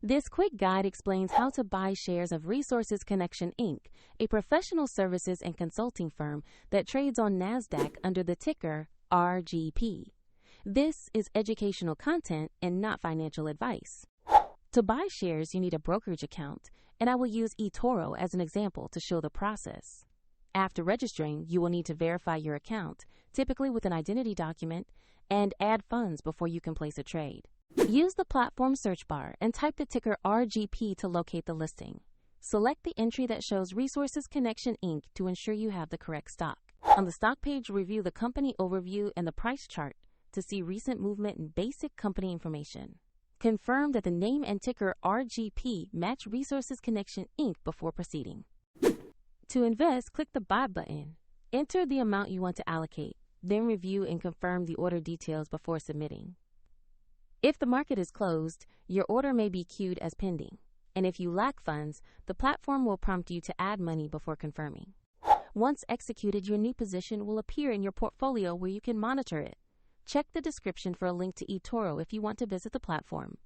This quick guide explains how to buy shares of Resources Connection Inc., a professional services and consulting firm that trades on NASDAQ under the ticker RGP. This is educational content and not financial advice. To buy shares, you need a brokerage account, and I will use eToro as an example to show the process. After registering, you will need to verify your account, typically with an identity document, and add funds before you can place a trade. Use the platform search bar and type the ticker RGP to locate the listing. Select the entry that shows Resources Connection Inc. to ensure you have the correct stock. On the stock page, review the company overview and the price chart to see recent movement and basic company information. Confirm that the name and ticker RGP match Resources Connection Inc. before proceeding. To invest, click the Buy button. Enter the amount you want to allocate, then review and confirm the order details before submitting. If the market is closed, your order may be queued as pending, and if you lack funds, the platform will prompt you to add money before confirming. Once executed, your new position will appear in your portfolio where you can monitor it. Check the description for a link to eToro if you want to visit the platform.